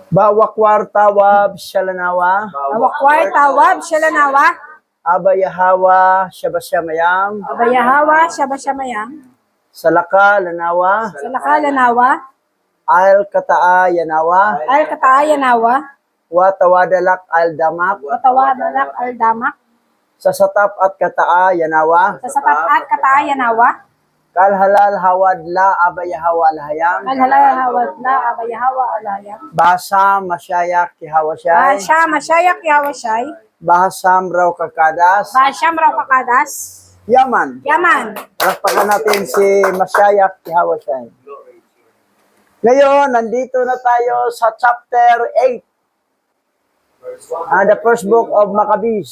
Bawakwartawab Shalanawa, Bawakwartawab Shalanawa, Abayahawa Shabashamayam, Abayahawa Shabashamayam, Salaka Lanawa, Salakalanawa, Al Kataa Yanawa, Al-Katayanawa, Watawadalak Al Damak, Watawadalak Al-Damak, Sasatap at Kataa Yanawa, Sasatap at Katayanawa, Kalhalal Hawadla Abayahawa Alhayam, Al-Halayhawadla Abayahawa Alayam, Basa Masyayak Kihawashay, Basha Mashayak Yawashay, Bahasam Raw Kakadas, Basham Raukakas, Yaman. Yaman. Palakpakan natin si Masyayak Kihawashay. Ngayon, nandito na tayo sa chapter 8. The first book of Maccabees.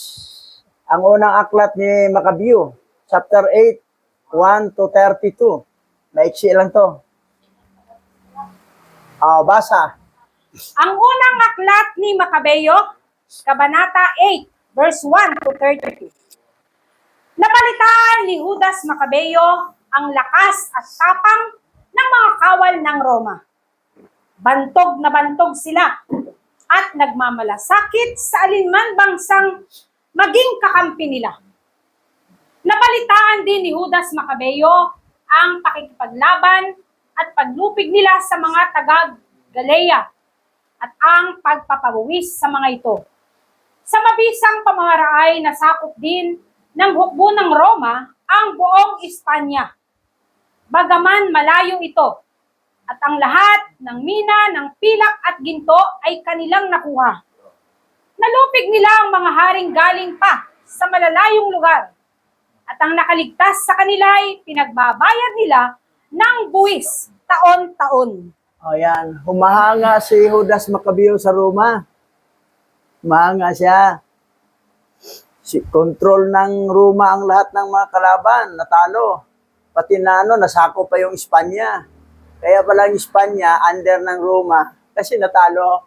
Ang unang aklat ni Maccabees. Chapter 8, 1 to 32. Maiksi lang to. Basa. Ang unang aklat ni Makabeo, Kabanata 8, verse 1 to 32. Napalitan ni Judas Makabeo ang lakas at tapang ng mga kawal ng Roma. Bantog na bantog sila at nagmamalasakit sa alinman bangsang maging kakampi nila. Napalitaan din ni Judas Makabeo ang pakikipaglaban at paglupig nila sa mga taga-Galilea at ang pagpapabuwis sa mga ito. Sa mabisang pamamaraay nasakop din ng hukbo ng Roma ang buong Espanya. Bagaman malayo ito, at ang lahat ng mina, ng pilak at ginto ay kanilang nakuha. Nalupig nila ang mga haring galing pa sa malalayong lugar, at ang nakaligtas sa kanila ay pinagbabayad nila ng buwis taon-taon. Ayan, humahanga si Judas Macabeo sa Roma. Humahanga siya. Control ng Roma ang lahat ng mga kalaban, natalo. Pati na nasako pa yung Espanya. Kaya pala ang Espanya, under ng Roma, kasi natalo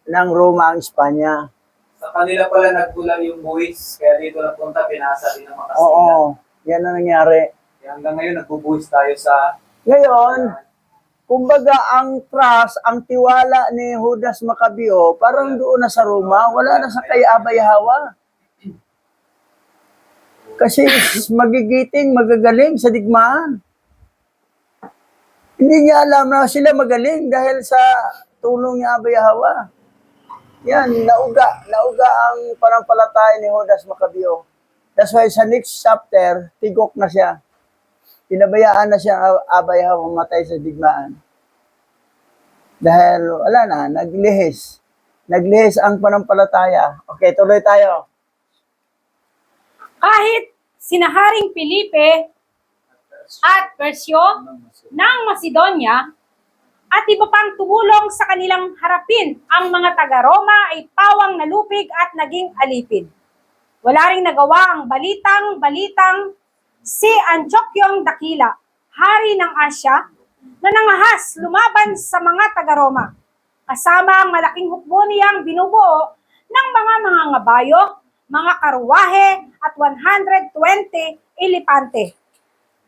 ng Roma ang Espanya. Sa kanila pala nagkulang yung buwis, kaya dito napunta, pinasa din ng mga Kastila. Oo, yan ang nangyari. Kaya hanggang ngayon, nagbubuwis tayo sa... Ngayon, kumbaga ang trust, ang tiwala ni Judas Macabeo, parang doon na sa Roma, wala na sa kay Abayahawa. Kasi magigiting, magagaling sa digmaan. Hindi niya alam na sila magaling dahil sa tulong ni Abayahawa. Yan, nauga ang panampalataya ni Judas Macabeo. That's why sa next chapter, tigok na siya. Pinabayaan na siya Abayahawa matay sa digmaan. Dahil wala na, naglihis. Naglihis ang panampalataya. Okay, tuloy tayo. Kahit sinaharing Felipe at Persyo ng Macedonia at iba pang tumulong sa kanilang harapin, ang mga taga-Roma ay pawang nalupig at naging alipin. Wala ring nagawa ang balitang si Antiokyong Dakila, hari ng Asya, na nangahas lumaban sa mga taga-Roma, kasama ang malaking hukbo niyang binubuo ng mga ngabayo, mga karwahe at 120 elepante.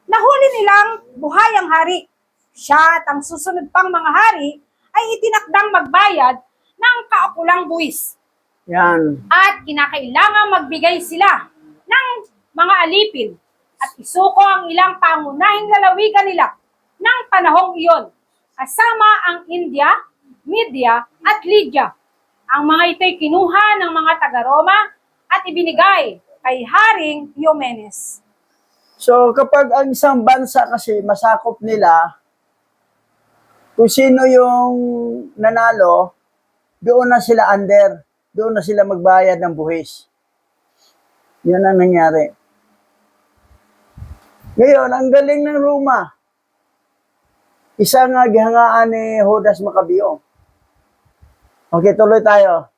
Nahuli nilang buhay ang hari. Siya at ang susunod pang mga hari ay itinakdang magbayad ng kaukulang buwis. Yan. At kinakailangan magbigay sila ng mga alipin at isuko ang ilang pangunahing lalawigan nila ng panahong iyon, kasama ang India, Media at Lydia. Ang mga ito'y kinuha ng mga taga-Roma at ibinigay kay Haring Eumenes. So kapag ang isang bansa kasi masakop nila, kung sino yung nanalo, doon na sila under, doon na sila magbayad ng buwis. Yan ang nangyari. Ngayon, ang galing ng Roma. Isa nga gihangaan ni Judas Macabeo. Okay, tuloy tayo.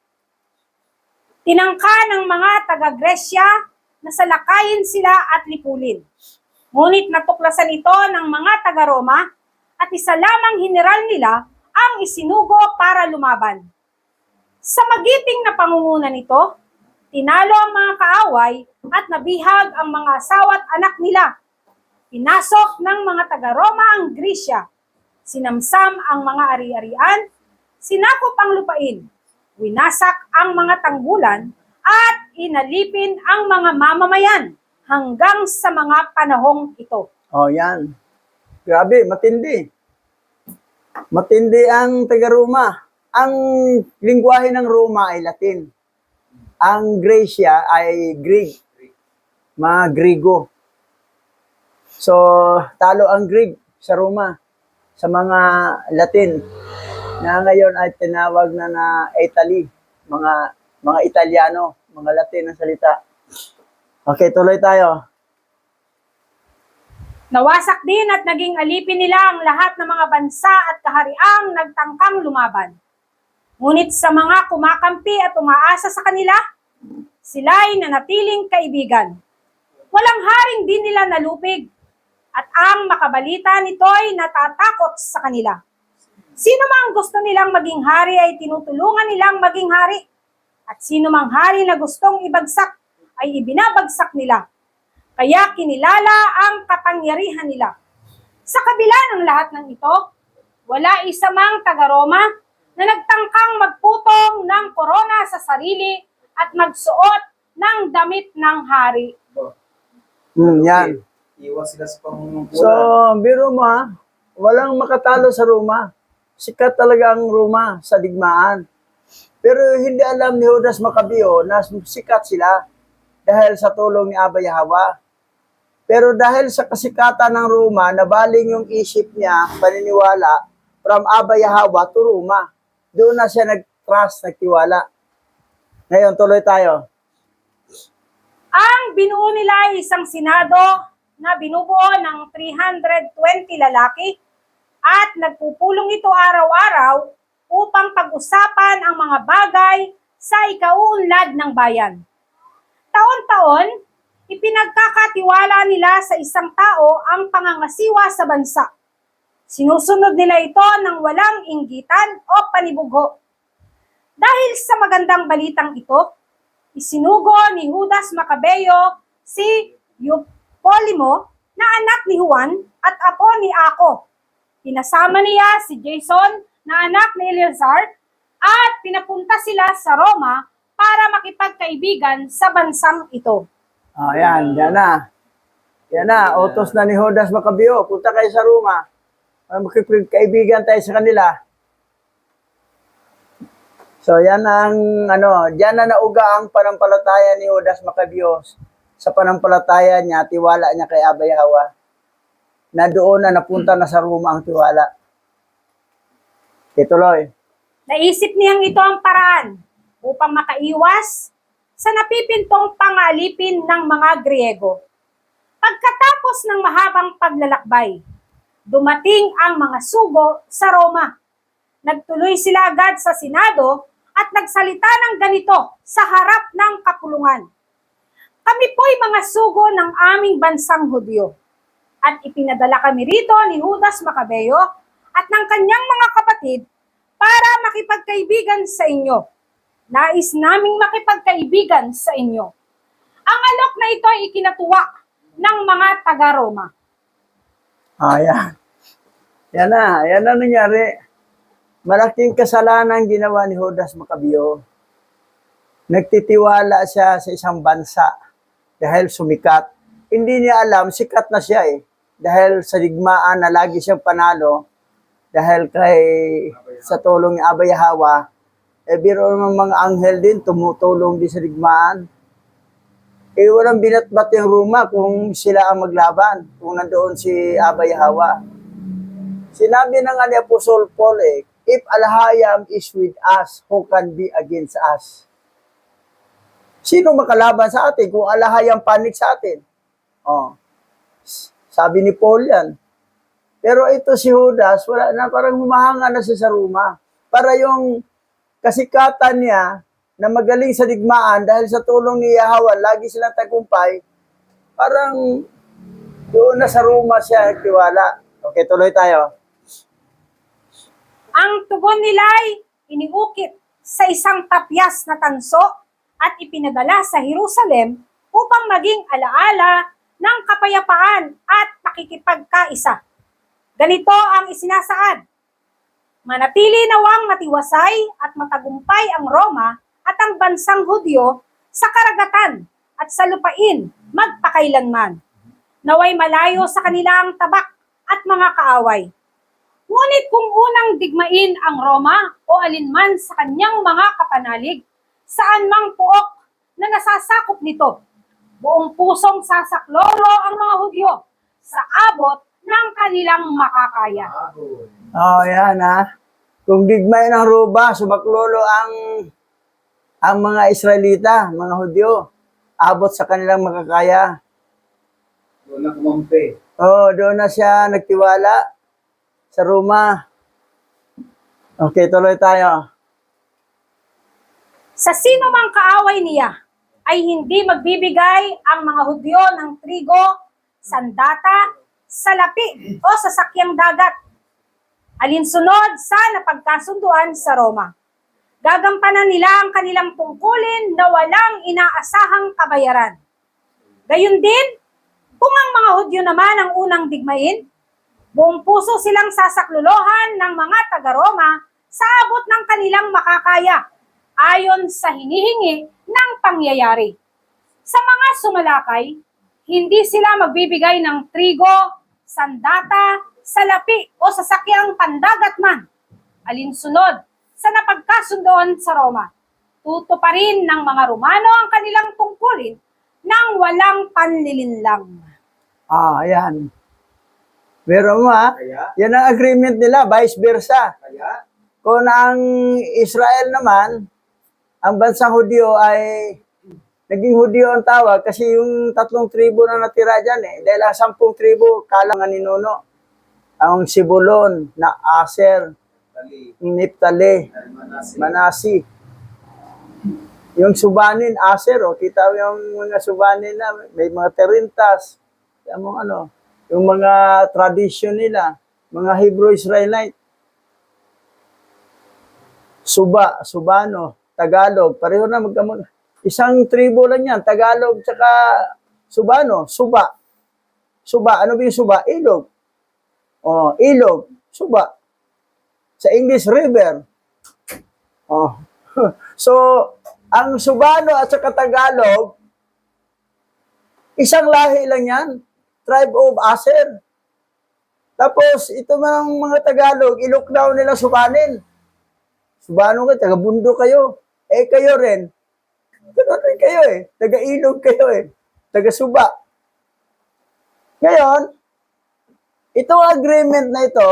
Tinangka ng mga taga-Gresya na salakayin sila at lipulin. Ngunit natuklasan ito ng mga taga-Roma at isa lamang general nila ang isinugo para lumaban. Sa magiting na pangunguna nito, tinalo ang mga kaaway at nabihag ang mga asawa at anak nila. Pinasok ng mga taga-Roma ang Gresya. Sinamsam ang mga ari-arian sinakop ang lupain, winasak ang mga tanggulan, at inalipin ang mga mamamayan hanggang sa mga panahong ito. Oh, yan. Grabe, matindi. Matindi ang taga-Roma. Ang lingwahe ng Roma ay Latin. Ang Gracia ay Greek. Mga Grigo. So, talo ang Greek sa Roma sa mga Latin na ngayon ay tinawag na Italy. Mga Italiano, mga Latin ang salita. Okay, tuloy tayo. Nawasak din at naging alipin nila ang lahat ng mga bansa at kahariang nagtangkang lumaban. Ngunit sa mga kumakampi at umaasa sa kanila, sila ay nanatiling kaibigan. Walang haring din nila nalupig, at ang makabalita nito'y natatakot sa kanila. Sino mang gusto nilang maging hari ay tinutulungan nilang maging hari, at sino mang hari na gustong ibagsak ay ibinabagsak nila. Kaya kinilala ang kapangyarihan nila. Sa kabila ng lahat ng ito, wala isa mang taga-Roma na nagtangkang magputong ng korona sa sarili at magsuot ng damit ng hari. Yan. Iwas sila sa pangungumpulan. So, biro mo ha, walang makatalo sa Roma. Sikat talaga ang Roma sa digmaan. Pero hindi alam ni Judas Maccabeo na sikat sila dahil sa tulong ni Abba Yahweh. Pero dahil sa kasikatan ng Roma, nabaling yung isip niya, paniniwala, from Abba Yahweh to Roma. Doon na siya nag-trust, nagtiwala. Ngayon, tuloy tayo. Ang binuo nila ay isang senado na binubuo ng 320 lalaki at nagpupulong ito araw-araw upang pag-usapan ang mga bagay sa ikauunlad ng bayan. Taon-taon, ipinagkakatiwala nila sa isang tao ang pangangasiwa sa bansa. Sinusunod nila ito ng walang inggitan o panibugho. Dahil sa magandang balitang ito, isinugo ni Judas Maccabeo si Eupolimo na anak ni Juan at apo ni Ako. Pinasama niya si Jason na anak ni Eleazar at pinapunta sila sa Roma para makipagkaibigan sa bansang ito. Yan na. Yan na, utos na ni Judas Maccabeo. Punta kayo sa Roma. Makikipagkaibigan tayo sa kanila. So, yan ang, diyan na nauga ang panampalataya ni Judas Maccabeo. Sa panampalataya niya, tiwala niya kay Abba Yahweh. Na doon na napunta na sa Roma ang tiwala. Ituloy. Naisip niyang ito ang paraan upang makaiwas sa napipintong pangalipin ng mga Griego. Pagkatapos ng mahabang paglalakbay, dumating ang mga sugo sa Roma. Nagtuloy sila agad sa Senado at nagsalita ng ganito sa harap ng kapulungan. Kami po'y mga sugo ng aming bansang Hudyo at ipinadala kami rito ni Judas Maccabeo at ng kanyang mga kapatid para makipagkaibigan sa inyo. Nais naming makipagkaibigan sa inyo. Ang alok na ito ay ikinatuwa ng mga taga-Roma. Yan. Yan na nangyari. Malaking kasalanan ginawa ni Judas Maccabeo. Nagtitiwala siya sa isang bansa dahil sumikat. Hindi niya alam, sikat na siya dahil sa digmaan na lagi siyang panalo, dahil sa tulong ni Abba Yahweh, biro ng mga anghel din, tumutulong din sa digmaan. Walang binatbat yung Roma kung sila ang maglaban, kung nandoon si Abba Yahweh. Sinabi ng ni Apostol Paul, if Alhayam is with us, who can be against us? Sino makalaban sa atin kung Alhayam panik sa atin? Sabi ni Paul yan. Pero ito si Judas, wala na, parang humahanga na siya sa Roma. Para yung kasikatan niya na magaling sa digmaan dahil sa tulong ni Yahweh, lagi silang tagumpay, parang doon na sa Roma siya nagtiwala. Okay, tuloy tayo. Ang tugon nila ay iniukit sa isang tapyas na tanso at ipinadala sa Jerusalem upang maging alaala ng kapayapaan at pakikipagkaisa. Ganito ang isinasaad. Manatili nawang matiwasay at matagumpay ang Roma at ang bansang Hudyo sa karagatan at sa lupain magpakailanman. Naway malayo sa kanila ang tabak at mga kaaway. Ngunit kung unang digmain ang Roma o alinman sa kanyang mga kapanalig, saan mang puok na nasasakop nito, buong pusong sasaklolo ang mga Hudyo sa abot ng kanilang makakaya. Oh, yan ha. Kung digmay ng Roma, sumaklolo ang mga Israelita, mga Hudyo, abot sa kanilang makakaya. Doon na kumampi. Oh, doon na siya nagtiwala sa Roma. Okay, tuloy tayo. Sa sino mang kaaway niya ay hindi magbibigay ang mga Hudyo ng trigo, sandata, salapi o sasakyang dagat. Alinsunod sa napagkasunduan sa Roma. Gagampanan nila ang kanilang tungkulin na walang inaasahang kabayaran. Gayun din, kung ang mga Hudyo naman ang unang digmain, buong puso silang sasaklolohan ng mga taga-Roma sa abot ng kanilang makakaya, ayon sa hinihingi ng pangyayari. Sa mga sumalakay, hindi sila magbibigay ng trigo, sandata, salapi o sasakyang pandagat man. Alinsunod sa napagkasundoan sa Roma, tutuparin ng mga Romano ang kanilang tungkulin nang walang panlilinlang. Ah, ayan. Pero mo ha, Kaya, yan ang agreement nila, vice versa. kaya, Kung ang Israel naman, ang bansang Hudyo ay naging Hudyo ang tawag kasi yung 3 tribo na natira dyan dahil ang 10 tribo kalang ang ninuno. Ang Sibulon, na Aser, tali, Naphtali, Manasi. Manasi. Yung Subanin, Aser, kita mo yung mga Subanin na may mga terintas, yung ano, yung mga tradisyon nila, mga Hebrew Israelite. Suba, Subano, Tagalog, pareho na isang tribo lang yan, Tagalog tsaka Subano, Suba. Suba, ano ba yung Suba? Ilog. Oh, ilog, Suba. Sa English, river. Oh. So, ang Subano at saka Tagalog, isang lahi lang yan. Tribe of Aser. Tapos, ito mga Tagalog, Ilocao nila Subanin. Subano kayo, taga-bundo kayo. Kayo rin. Ganoon rin kayo Taga-ilog kayo Taga-Suba. Ngayon, itong agreement na ito,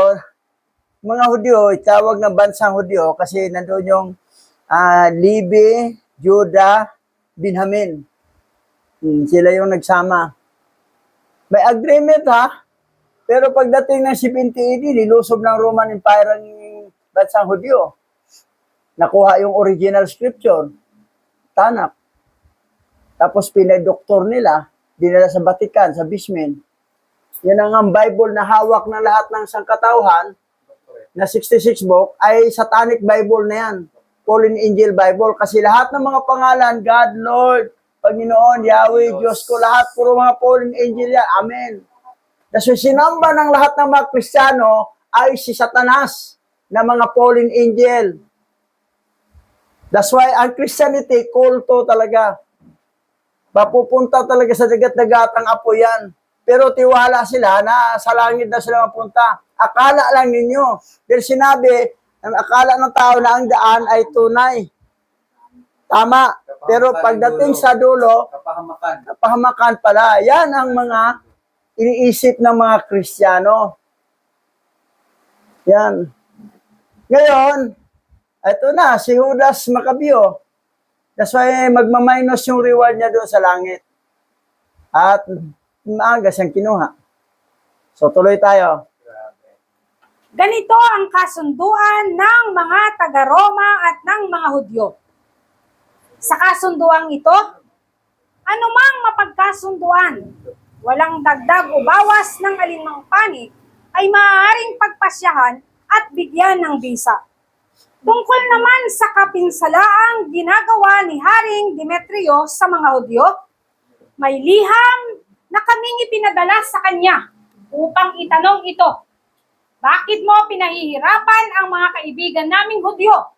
mga Hudyo, tawag ng bansang Hudyo kasi nandoon yung Levi, Judah, Benjamin. Sila yung nagsama. May agreement ha, pero pagdating ng 70 AD, nilusob ng Roman Empire ang bansang Hudyo. Nakuha yung original scripture, Tanakh. Tapos pinadoktor nila, dinala sa Vatican, sa Bismen. Yan ang Bible na hawak ng lahat ng sangkatauhan, na 66 book, ay Satanic Bible na yan. Fallen Angel Bible. Kasi lahat ng mga pangalan, God, Lord, Panginoon, Yahweh, Diyos ko, lahat, puro mga fallen angel yan. Amen. Kasi sinamba ng lahat ng mga Kristiyano ay si Satanas na mga fallen angel. That's why ang Christianity, kulto talaga. Mapupunta talaga sa dagat-dagatang apoy yan. Pero tiwala sila na sa langit na sila mapunta. Akala lang ninyo. Dahil sinabi, ang akala ng tao na ang daan ay tunay. Tama. Pero pagdating sa dulo, kapahamakan pala. Yan ang mga iniisip ng mga Kristiyano. Yan. Ngayon, ito na, si Judas Maccabeo. That's why magmaminus yung reward niya doon sa langit. At maaga siyang kinuha. So tuloy tayo. Ganito ang kasunduan ng mga taga-Roma at ng mga Hudyo. Sa kasunduang ito, anumang mapagkasunduan, walang dagdag o bawas ng alinmang panig, ay maaaring pagpasyahan at bigyan ng bisa. Tungkol naman sa kapinsalaang ginagawa ni Haring Demetrio sa mga Hudyo, may liham na kaming ipinadala sa kanya upang itanong ito. Bakit mo pinahihirapan ang mga kaibigan naming Hudyo?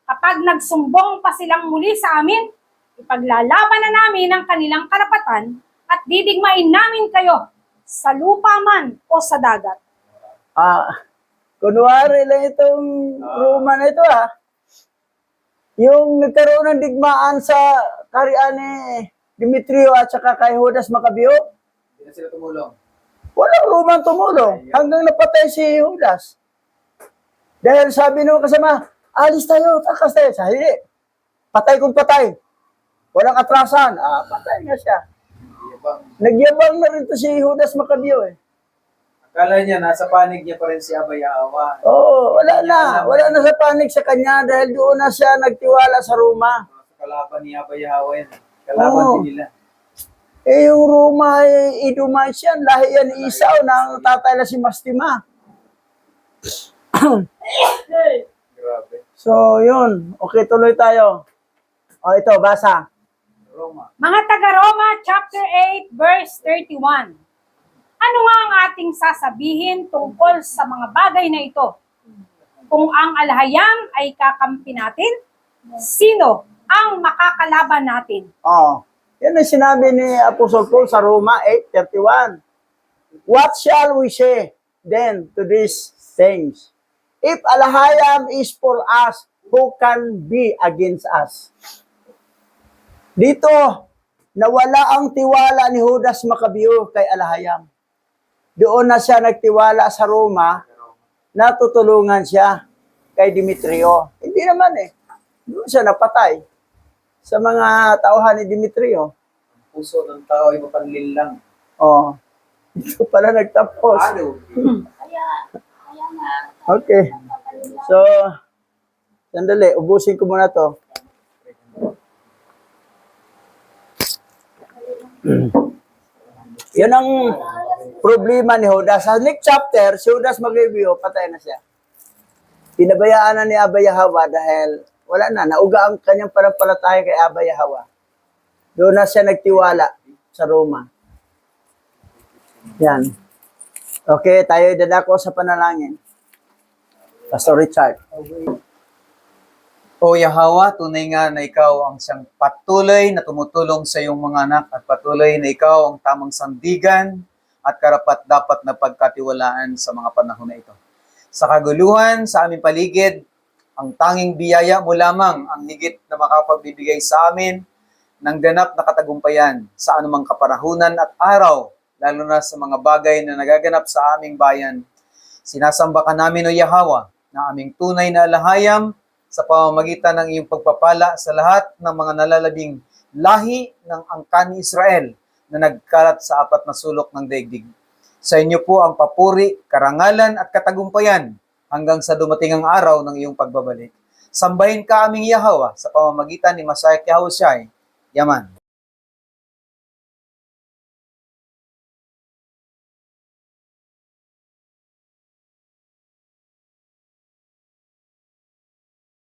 Kapag nagsumbong pa silang muli sa amin, ipaglalaban na namin ang kanilang karapatan at didigmain namin kayo sa lupa man o sa dagat. Kunwari lang itong Roma na ito Yung nagkaroon ng digmaan sa karian ni Demetrio at saka kay Judas Macabeo, Hindi na sila tumulong. walang Roman tumulong hanggang napatay si Judas. Dahil sabi nung kasama, alis tayo, takas tayo. Sabi, hindi. Patay kung patay. Walang atrasan. Patay nga siya. Yabang. Nagyabang na rin to si Judas Macabeo Akala niya, nasa panig niya pa rin si Abay Hawa. Oo, wala na. Wala na sa panig sa kanya dahil doon na siya nagtiwala sa Roma. Kalaban ni Abay Hawa yan. Kalaban Oo. din nila. Yung Roma, Idumites yan. Lahi yan ni Esau ng tatay na si Mastima. Grabe. So, yun. Okay, tuloy tayo. Ito, basa. Roma. Mga taga-Roma, chapter 8, verse 31. Ano nga ang ating sasabihin tungkol sa mga bagay na ito? Kung ang alahayam ay kakampi natin, sino ang makakalaban natin? Yan ang sinabi ni Apostle Paul sa Roma 8:31. What shall we say then to these things? If alahayam is for us, who can be against us? Dito, nawala ang tiwala ni Judas Macabeo kay alahayam. Doon na siya nagtiwala sa Roma, natutulungan siya kay Demetrio. Hindi naman Doon siya napatay sa mga tauhan ni Demetrio. Puso ng tao ay mapanlil lang. Dito pala nagtapos. Ano? Okay. So, sandali, ubusin ko muna to. Yun ang problema ni Judas. Sa next chapter, si Judas Macabeo, patay na siya. Pinabayaan na ni Abay Hawa dahil wala na, nauga ang kanyang panampalataya kay Abay Hawa. Doon na siya nagtiwala sa Roma. Yan. Okay, tayo dadako sa panalangin. Pastor Richard. O Yahawa, tunay nga na ikaw ang siyang patuloy na tumutulong sa iyong mga anak at patuloy na ikaw ang tamang sandigan at karapat-dapat na pagkatiwalaan sa mga panahon na ito. Sa kaguluhan, sa aming paligid, ang tanging biyaya mo lamang ang higit na makapagbibigay sa amin ng ganap na katagumpayan sa anumang kaparahunan at araw, lalo na sa mga bagay na nagaganap sa aming bayan. Sinasamba ka namin, O Yahawa, na aming tunay na alahayam sa pamamagitan ng iyong pagpapala sa lahat ng mga nalalabing lahi ng angkan ni Israel na nagkalat sa apat na sulok ng daigdig. Sa inyo po ang papuri, karangalan at katagumpayan hanggang sa dumating ang araw ng iyong pagbabalik. Sambahin ka aming Yahawa sa pamamagitan ni Masayek Yahushai. Yaman.